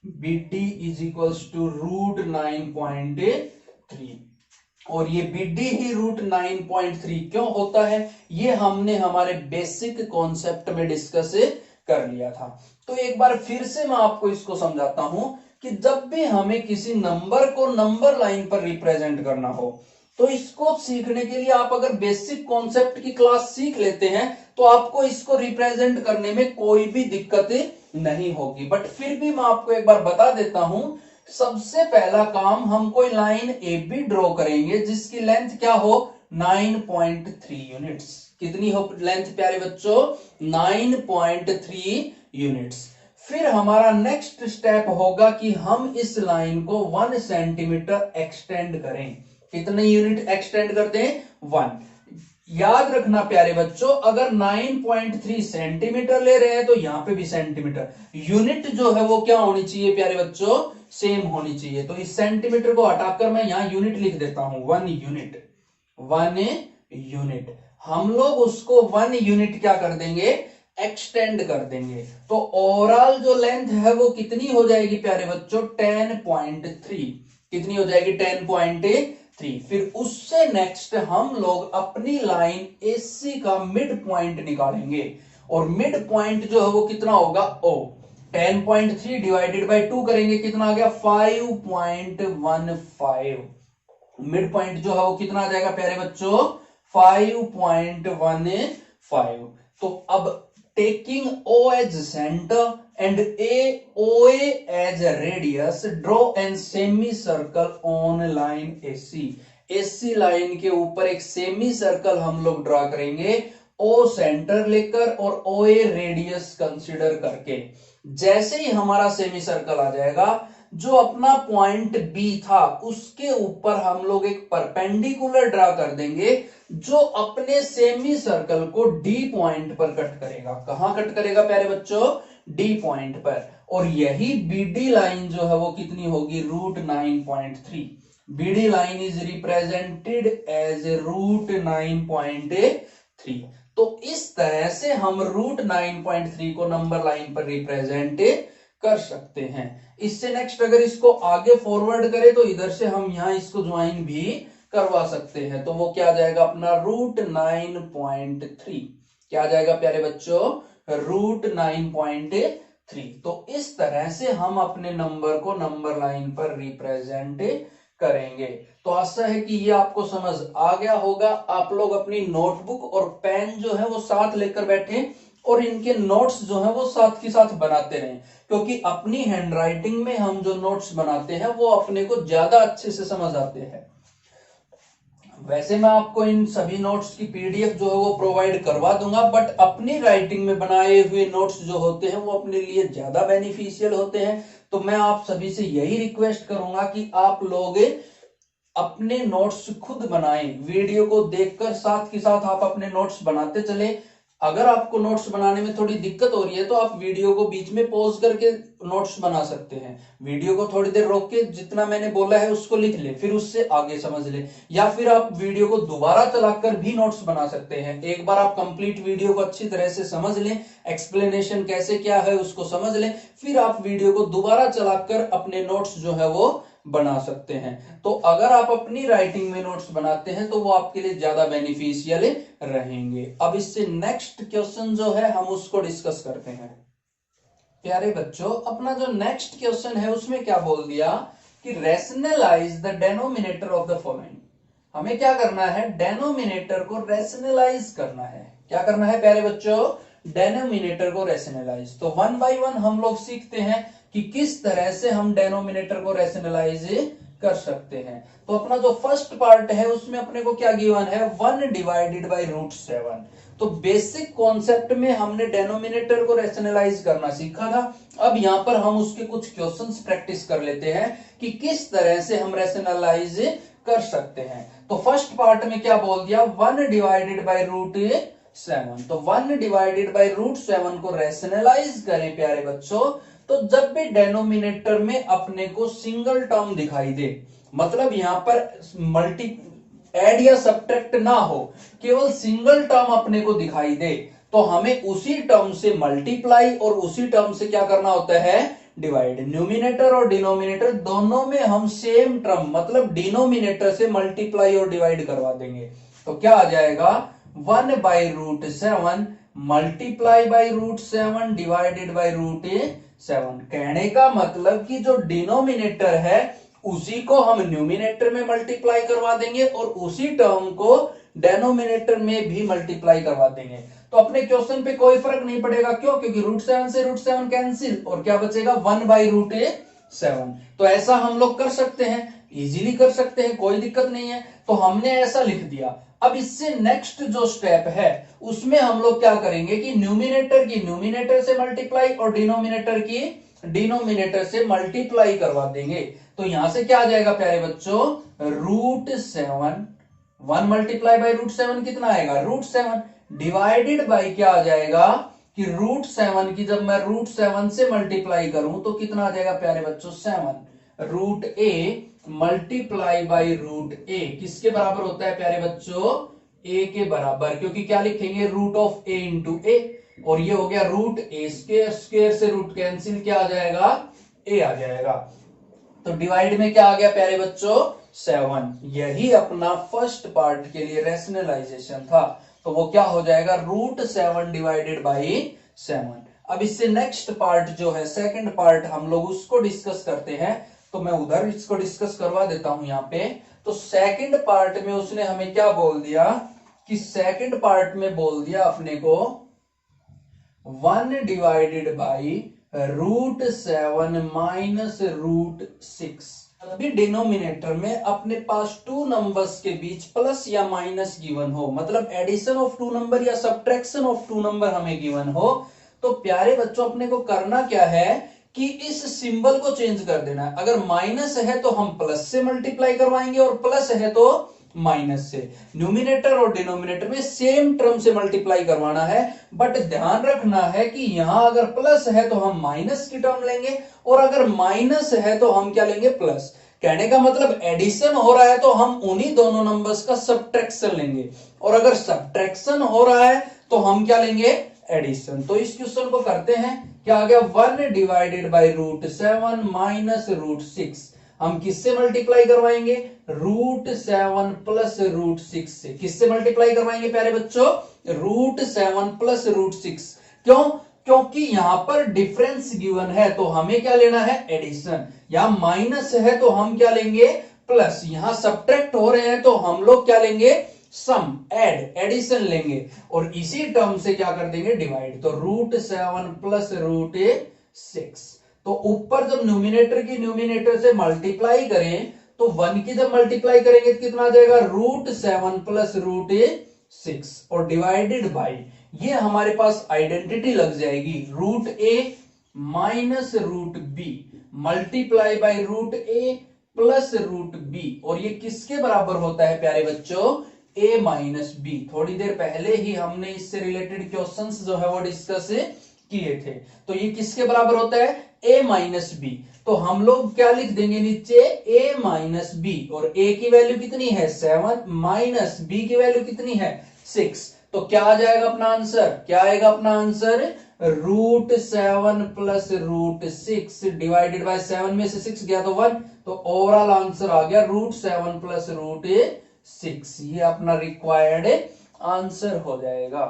Speaker 1: B D is equals to √9.3। और ये बी डी ही √9.3 क्यों होता है, ये हमने हमारे बेसिक कॉन्सेप्ट में डिस्कस कर लिया था। तो एक बार फिर से मैं आपको इसको समझाता हूं कि जब भी हमें किसी नंबर को नंबर लाइन पर रिप्रेजेंट करना हो, तो इसको सीखने के लिए आप अगर बेसिक कॉन्सेप्ट की क्लास सीख लेते हैं तो आपको इसको रिप्रेजेंट करने में कोई भी दिक्कत नहीं होगी। बट फिर भी मैं आपको एक बार बता देता हूं, सबसे पहला काम हम कोई लाइन ए बी ड्रॉ करेंगे जिसकी लेंथ क्या हो, 9.3 यूनिट्स। कितनी हो लेंथ प्यारे बच्चों, 9.3 यूनिट्स। फिर हमारा नेक्स्ट स्टेप होगा कि हम इस लाइन को 1 सेंटीमीटर एक्सटेंड करें। कितने यूनिट एक्सटेंड करते हैं, 1। याद रखना प्यारे बच्चों, अगर 9.3 सेंटीमीटर ले रहे हैं तो यहां पे भी सेंटीमीटर, यूनिट जो है वो क्या होनी चाहिए प्यारे बच्चों, सेम होनी चाहिए। तो इस सेंटीमीटर को हटाकर मैं यहां यूनिट लिख देता हूं, 1 यूनिट, 1 यूनिट। हम लोग उसको 1 यूनिट क्या कर देंगे, एक्सटेंड कर देंगे। तो ओवरऑल जो लेंथ है वो कितनी हो जाएगी प्यारे बच्चों, 10.3। कितनी हो जाएगी, 10.3। फिर उससे नेक्स्ट हम लोग अपनी लाइन एसी का मिड पॉइंट निकालेंगे, और मिड पॉइंट जो है वो कितना होगा, ओ। 10.3 डिवाइडेड बाई 2 करेंगे, कितना आ गया, 5.15। मिड पॉइंट जो है वो कितना आ जाएगा प्यारे बच्चों, 5.15। तो अब taking O as center and OA as a radius, draw an semicircle on line AC. AC line के ऊपर एक सेमी सर्कल हम लोग ड्रा करेंगे, O सेंटर लेकर और OA रेडियस कंसीडर करके। जैसे ही हमारा सेमी सर्कल आ जाएगा, जो अपना पॉइंट बी था उसके ऊपर हम लोग एक परपेंडिकुलर ड्रा कर देंगे जो अपने सेमी सर्कल को डी पॉइंट पर कट करेगा। कहां कट करेगा प्यारे बच्चों? डी पॉइंट पर। और यही बीडी लाइन जो है वो कितनी होगी? √9.3। BD line is represented as √9.3। तो इस तरह से हम √9.3 को नंबर लाइन पर रिप्रेजेंट कर सकते हैं। इससे नेक्स्ट अगर इसको आगे फॉरवर्ड करें तो इधर से हम यहां इसको ज्वाइन भी करवा सकते हैं। तो वो क्या आ जाएगा अपना √9.3। क्या आ जाएगा प्यारे बच्चों? √9.3। तो इस तरह से हम अपने नंबर को नंबर लाइन पर रिप्रेजेंट करेंगे। तो आशा है कि ये आपको समझ आ गया होगा। आप लोग अपनी नोटबुक और पेन जो है वो साथ लेकर बैठे और इनके नोट्स जो है वो साथ के साथ बनाते रहें, क्योंकि अपनी हैंडराइटिंग में हम जो नोट्स बनाते हैं वो अपने को ज्यादा अच्छे से समझ आते हैं। वैसे मैं आपको इन सभी नोट्स की पीडीएफ जो है वो प्रोवाइड करवा दूंगा, बट अपनी राइटिंग में बनाए हुए नोट्स जो होते हैं वो अपने लिए ज्यादा बेनिफिशियल होते हैं। तो मैं आप सभी से यही रिक्वेस्ट करूंगा कि आप लोग अपने नोट्स खुद बनाएं, वीडियो को देखकर साथ के साथ आप अपने नोट्स बनाते चले। अगर आपको नोट्स बनाने में थोड़ी दिक्कत हो रही है तो आप वीडियो को बीच में पॉज करके नोट्स बना सकते हैं। वीडियो को थोड़ी देर रोक के जितना मैंने बोला है उसको लिख ले, फिर उससे आगे समझ ले, या फिर आप वीडियो को दोबारा चलाकर भी नोट्स बना सकते हैं। एक बार आप कंप्लीट वीडियो को अच्छी तरह से समझ लें, एक्सप्लेनेशन कैसे क्या है उसको समझ लें, फिर आप वीडियो को दोबारा चलाकर अपने नोट्स जो है वो बना सकते हैं। तो अगर आप अपनी राइटिंग में नोट्स बनाते हैं तो वो आपके लिए ज्यादा बेनिफिशियल रहेंगे। अब इससे नेक्स्ट क्वेश्चन जो है हम उसको डिस्कस करते हैं। प्यारे बच्चों, अपना जो नेक्स्ट क्वेश्चन है उसमें क्या बोल दिया कि rationalise the denominator of the following. हमें क्या करना है? डेनोमिनेटर को रैशनलाइज करना है। क्या करना है प्यारे बच्चों? डेनोमिनेटर को रैशनलाइज। तो वन बाय वन हम लोग सीखते हैं कि किस तरह से हम डेनोमिनेटर को रैशनलाइज कर सकते हैं। तो अपना जो फर्स्ट पार्ट है उसमें अपने को क्या गिवन है? 1 डिवाइडेड बाई √7। तो बेसिक कॉन्सेप्ट में हमने डेनोमिनेटर को रैशनलाइज करना सीखा था। अब यहां पर हम उसके कुछ क्वेश्चंस प्रैक्टिस कर लेते हैं कि किस तरह से हम रैशनलाइज कर सकते हैं। तो फर्स्ट पार्ट में क्या बोल दिया? 1 डिवाइडेड बाई √7। तो 1 डिवाइडेड बाई √7 को रैशनलाइज करें प्यारे बच्चों, तो जब भी डेनोमिनेटर में अपने को सिंगल टर्म दिखाई दे, मतलब यहां पर मल्टी ऐड या सब्ट्रैक्ट ना हो, केवल सिंगल टर्म अपने को दिखाई दे, तो हमें उसी टर्म से मल्टीप्लाई और उसी टर्म से क्या करना होता है? डिवाइड। न्यूमिनेटर और डिनोमिनेटर दोनों में हम सेम टर्म मतलब डिनोमिनेटर से मल्टीप्लाई और डिवाइड करवा देंगे। तो क्या आ जाएगा? 1 by √7 multiply by √7 divided by √7। कहने का मतलब कि जो डिनोमिनेटर है उसी को हम न्यूमिनेटर में मल्टीप्लाई करवा देंगे और उसी टर्म को डेनोमिनेटर में भी मल्टीप्लाई करवा देंगे। तो अपने क्वेश्चन पे कोई फर्क नहीं पड़ेगा। क्यों? क्योंकि √7 से √7 कैंसिल और क्या बचेगा? 1 बाई √7। तो ऐसा हम लोग कर सकते हैं, इजीली कर सकते हैं, कोई दिक्कत नहीं है। तो हमने ऐसा लिख दिया। अब इससे नेक्स्ट जो स्टेप है उसमें हम लोग क्या करेंगे कि न्यूमिनेटर की न्यूमिनेटर से मल्टीप्लाई और डिनोमिनेटर की डिनोमिनेटर से मल्टीप्लाई करवा देंगे। तो यहां से क्या आ जाएगा प्यारे बच्चों? √7। 1 मल्टीप्लाई बाई √7 कितना आएगा? √7 डिवाइडेड बाई क्या आ जाएगा कि √7 की जब मैं √7 से मल्टीप्लाई करूं तो कितना आ जाएगा प्यारे बच्चों? 7। √a मल्टीप्लाई बाई √a किसके बराबर होता है प्यारे बच्चों? a के बराबर, क्योंकि क्या लिखेंगे? √a इंटू a, और ये हो गया √a स्क्वायर, स्क्वायर से रूट कैंसिल, क्या आ जाएगा? a आ जाएगा। तो डिवाइड में क्या आ गया प्यारे बच्चों? 7। यही अपना फर्स्ट पार्ट के लिए रैशनलाइजेशन था। तो वो क्या हो जाएगा? √7 डिवाइडेड बाई 7। अब इससे नेक्स्ट पार्ट जो है सेकंड पार्ट हम लोग उसको डिस्कस करते हैं। तो मैं उधर इसको डिस्कस करवा देता हूं यहां पे। तो सेकंड पार्ट में उसने हमें क्या बोल दिया कि सेकंड पार्ट में बोल दिया अपने को 1 डिवाइडेड बाई √7 माइनस √6। अभी डिनोमिनेटर में अपने पास 2 नंबर्स के बीच प्लस या माइनस गिवन हो, मतलब एडिशन ऑफ 2 नंबर या सब्ट्रैक्शन ऑफ 2 नंबर हमें गिवन हो, तो प्यारे बच्चों अपने को करना क्या है कि इस सिंबल को चेंज कर देना है। अगर माइनस है तो हम प्लस से मल्टीप्लाई करवाएंगे और प्लस है तो माइनस से। न्यूमिनेटर और डिनोमिनेटर में सेम टर्म से मल्टीप्लाई करवाना है, बट ध्यान रखना है कि यहां अगर प्लस है तो हम माइनस की टर्म लेंगे और अगर माइनस है तो हम क्या लेंगे, प्लस। कहने का मतलब एडिशन हो रहा है तो हम उन्हीं दोनों नंबर्स का सब्ट्रैक्शन लेंगे, और अगर सब्ट्रैक्शन हो रहा है तो हम क्या लेंगे, एडिशन। तो इस क्वेश्चन को करते हैं। क्या आ गया, 1 डिवाइडेड बाई √7 माइनस √6। हम किससे मल्टीप्लाई करवाएंगे, √7 प्लस √6 से। किससे मल्टीप्लाई करवाएंगे प्यारे बच्चों, √7 प्लस √6। क्यों, क्योंकि यहां पर डिफरेंस गिवन है तो हमें क्या लेना है, एडिशन। यहां माइनस है तो हम क्या लेंगे, प्लस। यहां सब्ट्रैक्ट हो रहे हैं तो हम लोग क्या लेंगे, सम, एडिशन लेंगे, और इसी टर्म से क्या कर देंगे, डिवाइड। तो √7 प्लस √6। तो ऊपर जब न्यूमिनेटर की न्यूमिनेटर से मल्टीप्लाई करें तो 1 की जब मल्टीप्लाई करेंगे तो कितना आ जाएगा, √7 प्लस √6, और डिवाइडेड बाई, ये हमारे पास आइडेंटिटी लग जाएगी, √a minus √b multiply by √a plus √b, और ये किसके बराबर होता है प्यारे बच्चों, a माइनस बी। थोड़ी देर पहले ही हमने इससे रिलेटेड क्वेश्चंस जो है वो डिस्कस किए थे। तो ये किसके बराबर होता है, a माइनस बी। तो हम लोग क्या लिख देंगे नीचे, a माइनस बी, और a की वैल्यू कितनी है 7 माइनस b की वैल्यू कितनी है 6। तो क्या आ जाएगा अपना आंसर, क्या आएगा अपना आंसर, √7 प्लस √6 डिवाइडेड बाय 7 में से 6 गया तो 1, तो ओवरऑल आंसर आ गया √7 प्लस √6। ये अपना रिक्वायर्ड आंसर हो जाएगा।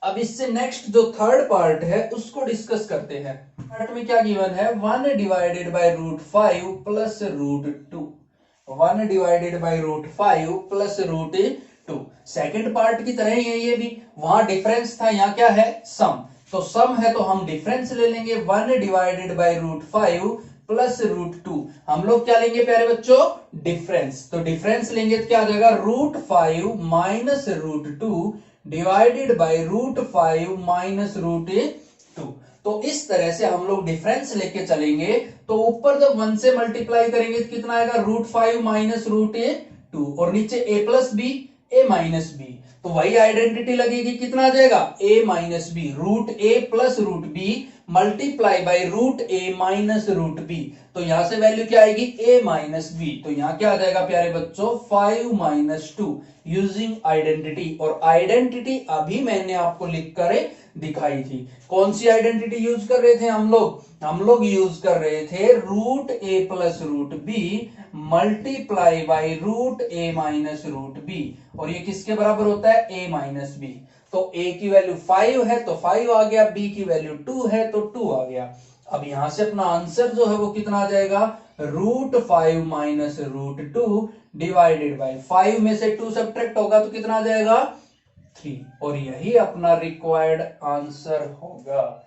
Speaker 1: अब इससे नेक्स्ट जो थर्ड पार्ट है उसको डिस्कस करते हैं। पार्ट में क्या गिवन है, 1 divided by √5 plus √2। 1 divided by √5 plus √2। Second part की तरह ही है ये भी, वहां डिफरेंस था, यहाँ क्या है, सम। तो सम है तो हम डिफरेंस ले लेंगे, 1 डिवाइडेड बाय √5 प्लस √2। हम लोग क्या लेंगे प्यारे बच्चों, डिफरेंस। तो डिफरेंस लेंगे तो क्या आ जाएगा, √5 माइनस √2 डिवाइडेड बाय √5 माइनस √2। तो इस तरह से हम लोग डिफरेंस लेके चलेंगे। तो ऊपर जब 1 से मल्टीप्लाई करेंगे तो कितना आएगा, √5 माइनस √2, और नीचे a plus b, a minus b. तो वही आइडेंटिटी लगेगी, कितना आ जाएगा, a minus b, √a plus √b multiply by √a minus √b। तो यहां से वैल्यू क्या आएगी, a माइनस बी। तो यहां क्या आ जाएगा प्यारे बच्चों, 5 माइनस 2 यूजिंग आइडेंटिटी। और आइडेंटिटी अभी मैंने आपको लिख कर दिखाई थी। कौन सी आइडेंटिटी यूज कर रहे थे हम लोग यूज कर रहे थे √a plus √b multiply by √a minus √b, और ये किसके बराबर होता है, a माइनस बी। तो a की वैल्यू 5 है तो 5 आ गया, b की वैल्यू 2 है तो 2 आ गया। अब यहां से अपना आंसर जो है वो कितना आ जाएगा, √5 माइनस √2 डिवाइडेड बाई 5 में से 2 सब्ट्रैक्ट होगा तो कितना आ जाएगा, 3, और यही अपना रिक्वायर्ड आंसर होगा।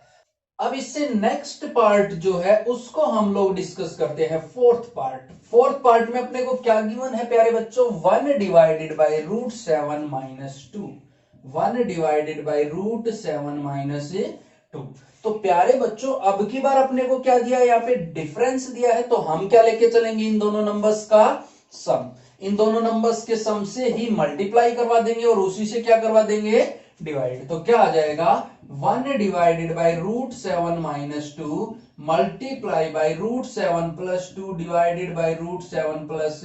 Speaker 1: अब इससे नेक्स्ट पार्ट जो है उसको हम लोग डिस्कस करते हैं, फोर्थ पार्ट। फोर्थ पार्ट में अपने को क्या गिवन है प्यारे बच्चों, 1 divided by √7 minus 2। 1 divided by √7 minus 2। तो प्यारे बच्चों अब की बार अपने को क्या दिया है, यहाँ पे डिफरेंस दिया है, तो हम क्या लेके चलेंगे, इन दोनों नंबर्स का सम। इन दोनों नंबर्स के सम से ही मल्टीप्लाई करवा देंगे और उसी से क्या करवा देंगे, डिवाइड। तो क्या आ जाएगा, 1 divided by √7 minus 2 multiply by √7 plus 2 divided by √7 plus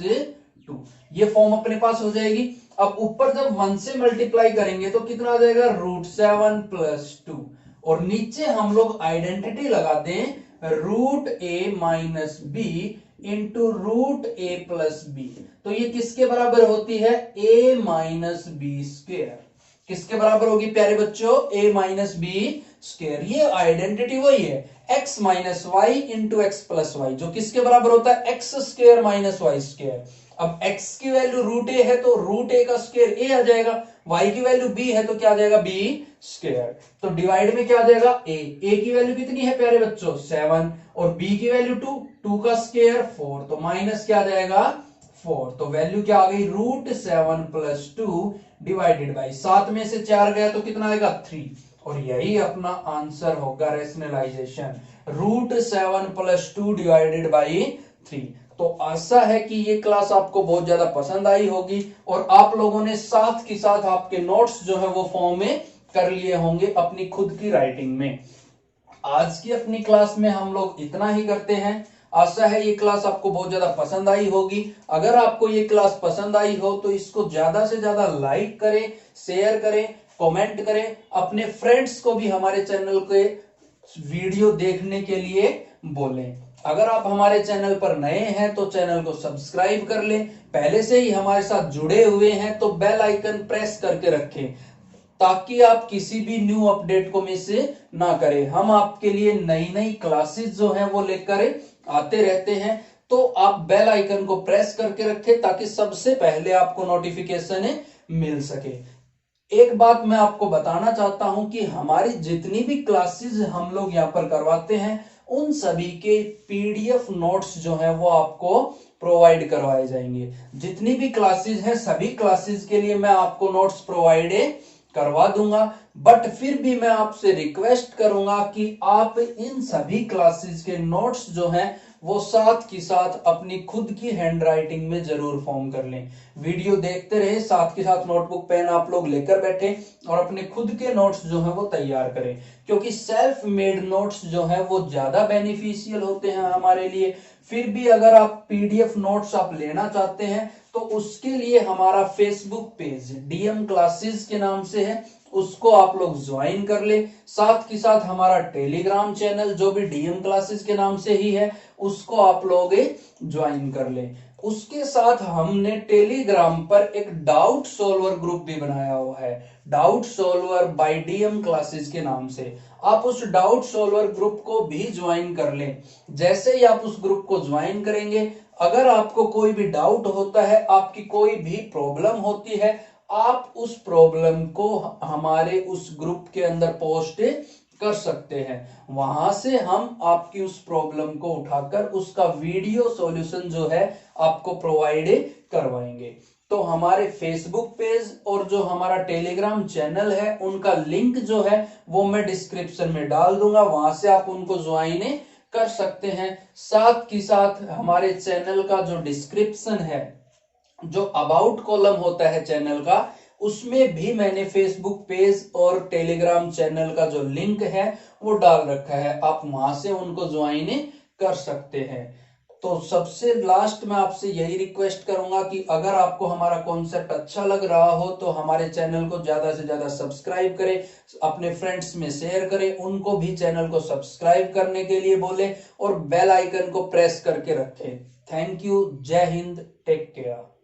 Speaker 1: 2। ये फॉर्म अपने पास हो जाएगी। अब ऊपर जब 1 से मल्टीप्लाई करेंगे तो कितना आ जाएगा, √7 प्लस 2, और नीचे हम लोग आइडेंटिटी लगाते हैं √a minus b into √a plus b. तो ये किसके बराबर होती है, a माइनस बी स्क्वायर। किसके बराबर होगी प्यारे बच्चों, a माइनस बी स्क्वायर। ये आइडेंटिटी वही है, x minus y into x plus y, जो किसके बराबर होता है, x square minus y square. अब x की वैल्यू √a है तो √a का स्क्वायर a आ जाएगा, y की वैल्यू b है तो क्या आ जाएगा, b स्क्वायर। तो डिवाइड में क्या आ जाएगा, a की वैल्यू कितनी है प्यारे बच्चों 7, और b की वैल्यू 2, 2 का स्क्वायर 4, तो माइनस क्या आ जाएगा 4। तो वैल्यू क्या आ गई, √7 प्लस 2 डिवाइडेड बाई 7 में से 4 गया तो कितना आएगा 3, और यही अपना आंसर होगा रेशनलाइजेशन, √7 + 2 डिवाइडेड बाई 3। तो आशा है कि ये क्लास आपको बहुत ज्यादा पसंद आई होगी और आप लोगों ने साथ के साथ आपके नोट्स जो है वो फॉर्म में कर लिए होंगे अपनी खुद की राइटिंग में। आज की अपनी क्लास में हम लोग इतना ही करते हैं। आशा है ये क्लास आपको बहुत ज्यादा पसंद आई होगी। अगर आपको ये क्लास पसंद आई हो तो इसको ज्यादा से ज्यादा लाइक करें, शेयर करें, कमेंट करें, अपने फ्रेंड्स को भी हमारे चैनल के वीडियो देखने के लिए बोलें। अगर आप हमारे चैनल पर नए हैं तो चैनल को सब्सक्राइब कर लें। पहले से ही हमारे साथ जुड़े हुए हैं तो बेल आइकन प्रेस करके रखें ताकि आप किसी भी न्यू अपडेट को मिस ना करें। हम आपके लिए नई नई क्लासेस जो हैं वो लेकर आते रहते हैं, तो आप बेल आइकन को प्रेस करके रखें ताकि सबसे पहले आपको नोटिफिकेशन मिल सके। एक बात मैं आपको बताना चाहता हूं कि हमारी जितनी भी क्लासेस हम लोग यहां पर करवाते हैं उन सभी के पीडीएफ नोट्स जो है वो आपको प्रोवाइड करवाए जाएंगे। जितनी भी क्लासेस हैं सभी क्लासेस के लिए मैं आपको नोट्स प्रोवाइड करवा दूंगा, बट फिर भी मैं आपसे रिक्वेस्ट करूंगा कि आप इन सभी क्लासेस के नोट्स जो हैं वो साथ के साथ अपनी खुद की हैंडराइटिंग में जरूर फॉर्म कर लें। वीडियो देखते रहे, साथ के साथ नोटबुक पेन आप लोग लेकर बैठे और अपने खुद के नोट्स जो है वो तैयार करें, क्योंकि सेल्फ मेड नोट्स जो है वो ज्यादा बेनिफिशियल होते हैं हमारे लिए। फिर भी अगर आप पीडीएफ नोट्स आप लेना चाहते हैं तो उसके लिए हमारा फेसबुक पेज डीएम क्लासेस के नाम से है, उसको आप लोग ज्वाइन कर ले। साथ के साथ हमारा टेलीग्राम चैनल जो भी डीएम क्लासेस के नाम से ही है उसको आप लोग ज्वाइन कर ले। उसके साथ हमने टेलीग्राम पर एक डाउट सॉल्वर ग्रुप भी बनाया हुआ है, doubt solver by DM classes के नाम से। आप उस डाउट सॉल्वर ग्रुप को भी ज्वाइन कर लें। जैसे ही आप उस ग्रुप को ज्वाइन करेंगे, अगर आपको कोई भी डाउट होता है, आपकी कोई भी प्रॉब्लम होती है, आप उस प्रॉब्लम को हमारे उस ग्रुप के अंदर पोस्ट कर सकते हैं। वहां से हम आपकी उस प्रॉब्लम को उठाकर उसका वीडियो सॉल्यूशन जो है आपको प्रोवाइड करवाएंगे। तो हमारे फेसबुक पेज और जो हमारा टेलीग्राम चैनल है उनका लिंक जो है वो मैं डिस्क्रिप्शन में डाल दूंगा, वहां से आप उनको ज्वाइन कर सकते हैं। साथ के साथ हमारे चैनल का जो डिस्क्रिप्शन है, जो अबाउट कॉलम होता है चैनल का, उसमें भी मैंने फेसबुक पेज और टेलीग्राम चैनल का जो लिंक है वो डाल रखा है, आप वहां से उनको ज्वाइन कर सकते हैं। तो सबसे लास्ट में आपसे यही रिक्वेस्ट करूंगा कि अगर आपको हमारा कॉन्सेप्ट अच्छा लग रहा हो तो हमारे चैनल को ज्यादा से ज्यादा सब्सक्राइब करें, अपने फ्रेंड्स में शेयर करें, उनको भी चैनल को सब्सक्राइब करने के लिए बोले और बेल आइकन को प्रेस करके रखें। Thank you. जय हिंद। Take care.